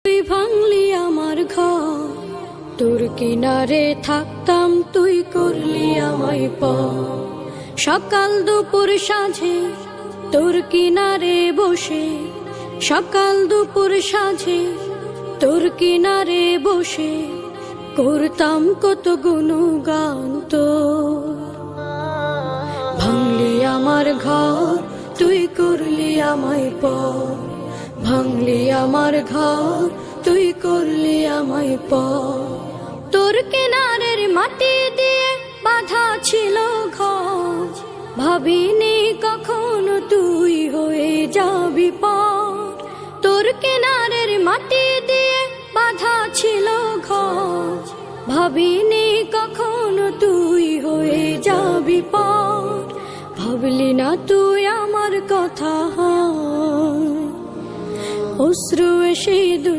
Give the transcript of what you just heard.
তুই ভাঙলি আমার ঘর, তোর কিনারে থাকতাম তুই করলি আমায় পর। সকাল দুপুর সাঁঝে তোর কিনারে বসে, সকাল দুপুর সাঁঝে তোর কিনারে বসে করতাম কত গুণগান তোর। ভাঙলি আমার ঘর, তুই করলি আমায় পর। ভাঙলি আমার ঘর, তুই করলি আমায় পর। তোর কিনারের মাটি দিয়ে বাঁধা ছিল ঘর, ভাবিনি কখনো তুই হয়ে যাবি পর। তোর কিনারের মাটি দিয়ে বাঁধা ছিল ঘর, ভাবিনি কখনো তুই হয়ে যাবি পর। ভাবলি না তুই আমার কথা, অশ্রু এসে দু